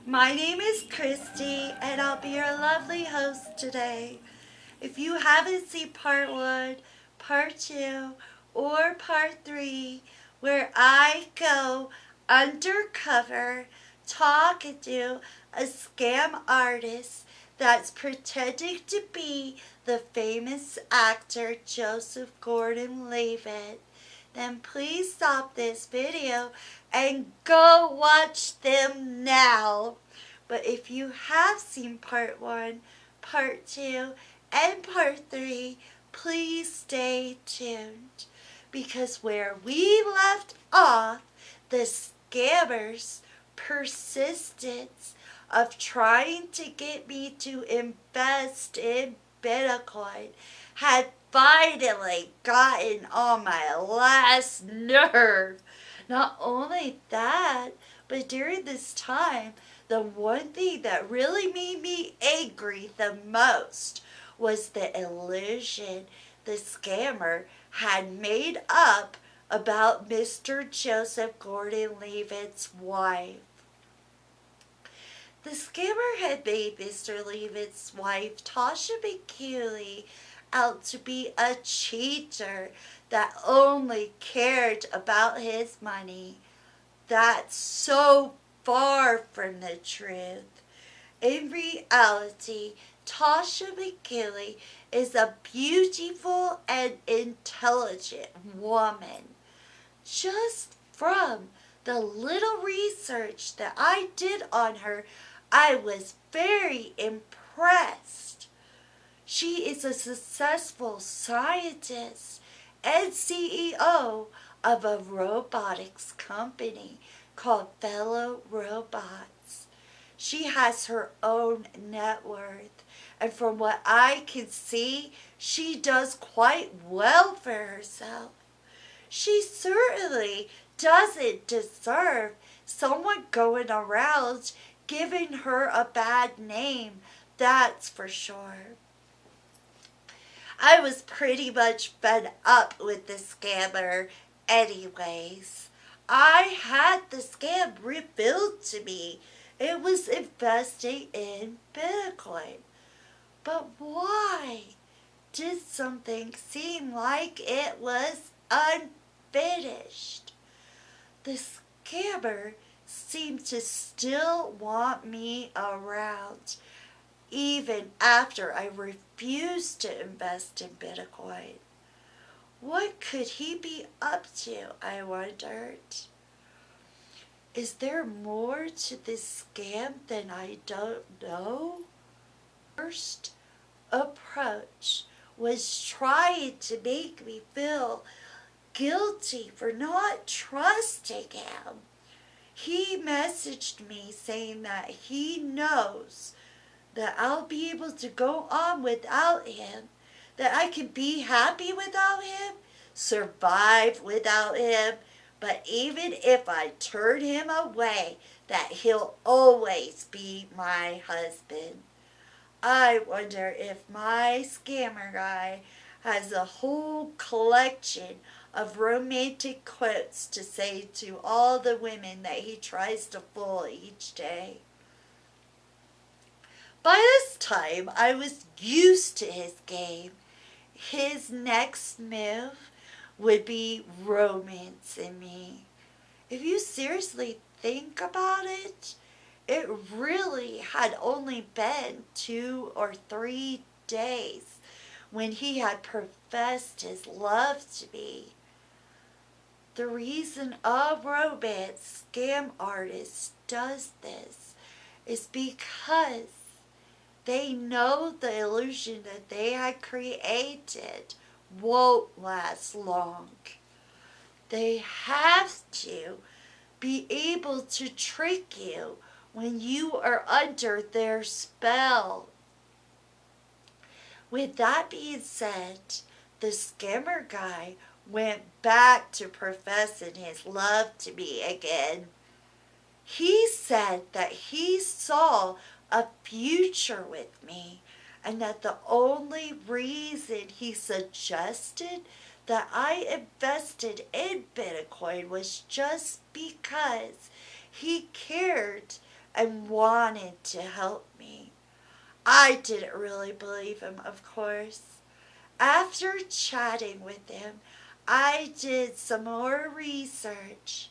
My name is Christy, and I'll be your lovely host today. If you haven't seen part 1, part 2, or part 3, where I go undercover talking to a scam artist that's pretending to be the famous actor Joseph Gordon-Levitt, then please stop this video and go watch them now. But if you have seen part 1, part 2, and part 3, please stay tuned. Because where we left off, the scammers' persistence of trying to get me to invest in Bitcoin had finally gotten on my last nerve. Not only that, but during this time, the one thing that really made me angry the most was the illusion the scammer had made up about Mr. Joseph Gordon-Levitt's wife. The scammer had made Mr. Levitt's wife, Tasha McKeely, out to be a cheater that only cared about his money. That's so far from the truth. In reality, Tasha McKeely is a beautiful and intelligent woman. Just from the little research that I did on her, I was very impressed. She is a successful scientist and CEO of a robotics company called Fellow Robots. She has her own net worth, and from what I can see, she does quite well for herself. She certainly doesn't deserve someone going around giving her a bad name, that's for sure. I was pretty much fed up with the scammer anyways. I had the scam revealed to me. It was investing in Bitcoin. But why did something seem like it was unfinished? The scammer seemed to still want me around, even after I refused to invest in Bitcoin. What could he be up to, I wondered? Is there more to this scam than I don't know? First approach was trying to make me feel guilty for not trusting him. He messaged me saying that he knows that I'll be able to go on without him, that I can be happy without him, survive without him, but even if I turn him away, that he'll always be my husband. I wonder if my scammer guy has a whole collection of romantic quotes to say to all the women that he tries to fool each day. By this time, I was used to his game. His next move would be romancing me. If you seriously think about it, it really had only been 2 or 3 days when he had professed his love to me. The reason a romance scam artist does this is because they know the illusion that they had created won't last long. They have to be able to trick you when you are under their spell. With that being said, the scammer guy went back to professing his love to me again. He said that he saw a future with me, and that the only reason he suggested that I invested in Bitcoin was just because he cared and wanted to help me. I didn't really believe him, of course. After chatting with him, I did some more research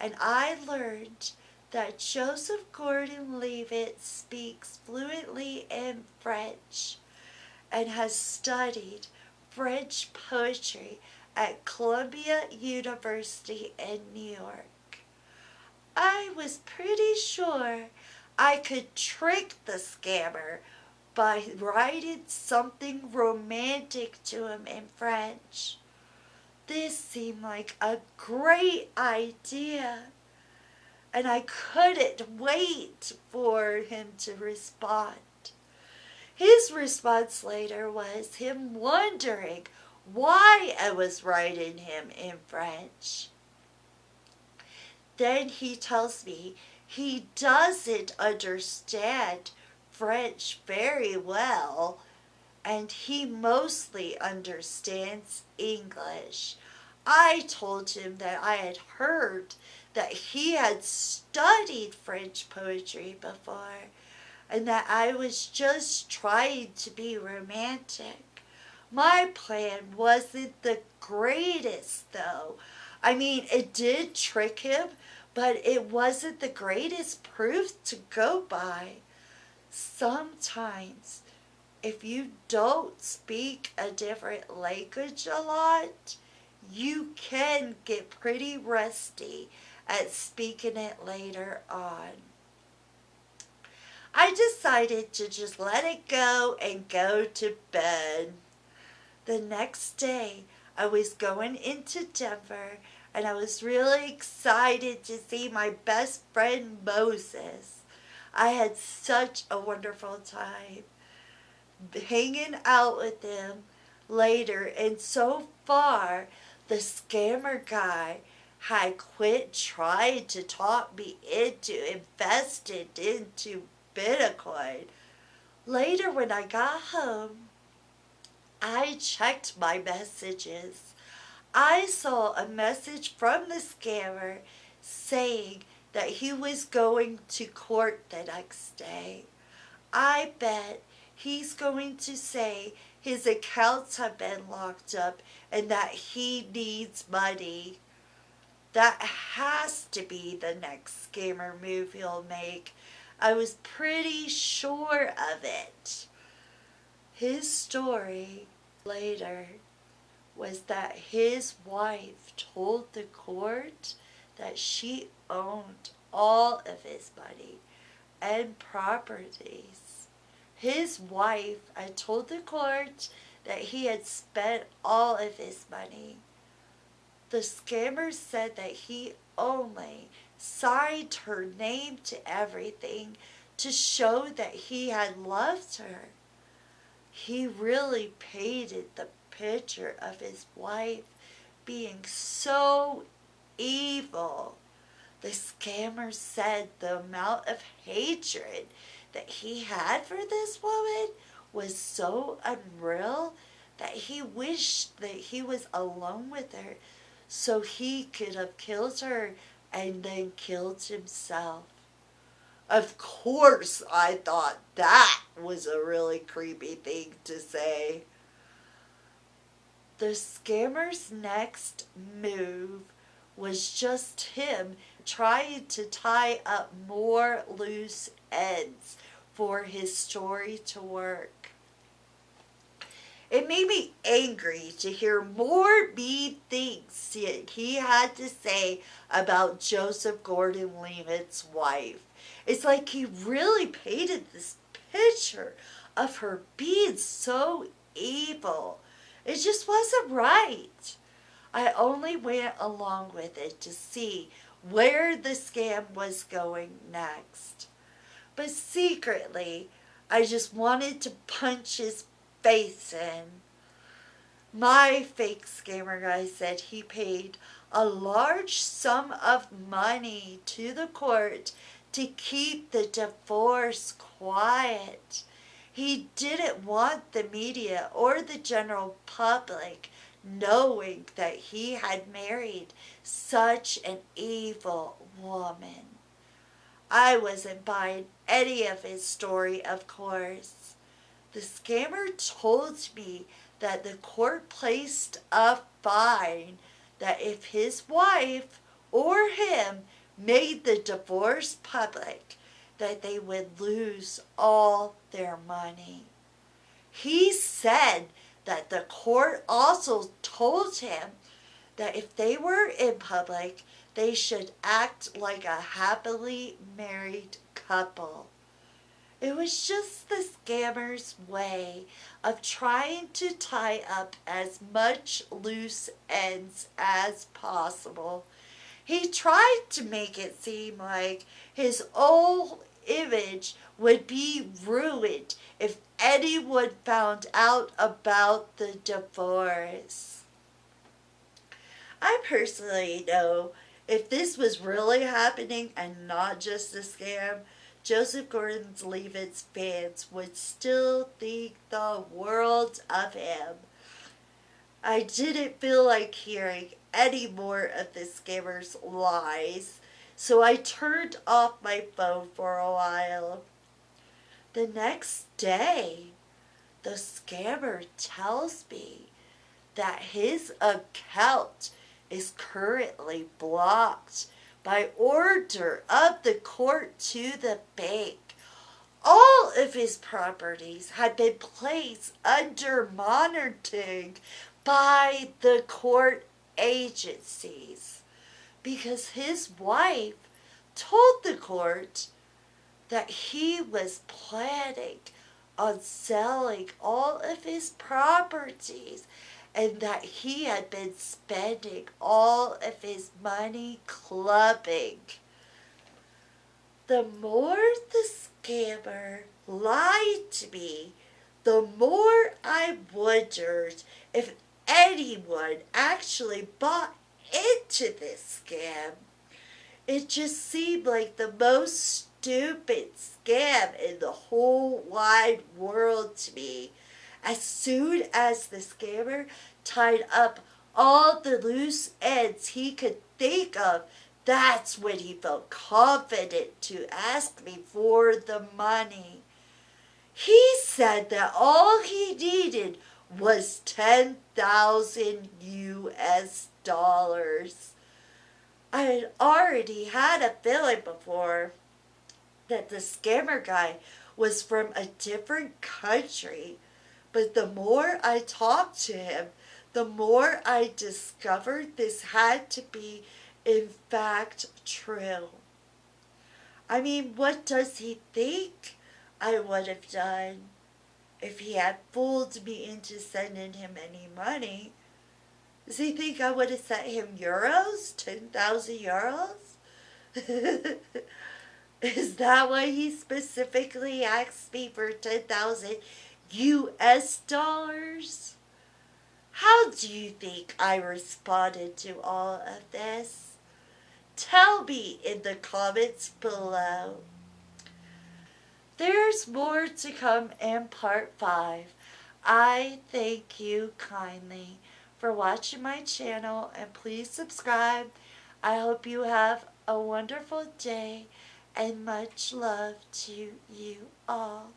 and I learned that Joseph Gordon-Levitt speaks fluently in French and has studied French poetry at Columbia University in New York. I was pretty sure I could trick the scammer by writing something romantic to him in French. This seemed like a great idea, and I couldn't wait for him to respond. His response later was him wondering why I was writing him in French. Then he tells me he doesn't understand French very well and he mostly understands English. I told him that I had heard that he had studied French poetry before and that I was just trying to be romantic. My plan wasn't the greatest, though. I mean, it did trick him, but it wasn't the greatest proof to go by. Sometimes, if you don't speak a different language a lot, you can get pretty rusty at speaking it later on. I decided to just let it go and go to bed. The next day, I was going into Denver and I was really excited to see my best friend Moses. I had such a wonderful time hanging out with him later, and so far, the scammer guy had quit trying to talk me into investing into Bitcoin. Later, when I got home, I checked my messages. I saw a message from the scammer saying that he was going to court the next day. I bet he's going to say his accounts have been locked up and that he needs money. That has to be the next scammer move he'll make. I was pretty sure of it. His story later was that his wife told the court that she owned all of his money and properties. His wife had told the court that he had spent all of his money. The scammer said that he only signed her name to everything to show that he had loved her. He really painted the picture of his wife being so evil. The scammer said the amount of hatred that he had for this woman was so unreal that he wished that he was alone with her so he could have killed her and then killed himself. Of course, I thought that was a really creepy thing to say. The scammer's next move was just him trying to tie up more loose ends for his story to work. It made me angry to hear more mean things he had to say about Joseph Gordon-Levitt's wife. It's like he really painted this picture of her being so evil. It just wasn't right. I only went along with it to see where the scam was going next. But secretly, I just wanted to punch his face in. My fake scammer guy said he paid a large sum of money to the court to keep the divorce quiet. He didn't want the media or the general public knowing that he had married such an evil woman. I wasn't buying any of his story, of course. The scammer told me that the court placed a fine that if his wife or him made the divorce public, that they would lose all their money. He said that the court also told him that if they were in public, they should act like a happily married couple. It was just the scammer's way of trying to tie up as much loose ends as possible. He tried to make it seem like his old image would be ruined if anyone found out about the divorce. I personally know if this was really happening and not just a scam, Joseph Gordon-Levitt's fans would still think the world of him. I didn't feel like hearing any more of the scammer's lies, so I turned off my phone for a while. The next day, the scammer tells me that his account is currently blocked by order of the court to the bank. All of his properties had been placed under monitoring by the court agencies because his wife told the court that he was planning on selling all of his properties and that he had been spending all of his money clubbing. The more the scammer lied to me, the more I wondered if anyone actually bought into this scam. It just seemed like the most stupid scam in the whole wide world to me. As soon as the scammer tied up all the loose ends he could think of, that's when he felt confident to ask me for the money. He said that all he needed was 10,000 US dollars. I had already had a feeling before that the scammer guy was from a different country. But the more I talked to him, the more I discovered this had to be, in fact, true. I mean, what does he think I would have done if he had fooled me into sending him any money? Does he think I would have sent him euros? 10,000 euros? Is that why he specifically asked me for 10,000 US dollars? How do you think I responded to all of this? Tell me in the comments below. There's more to come in part 5. I thank you kindly for watching my channel and please subscribe. I hope you have a wonderful day and much love to you all.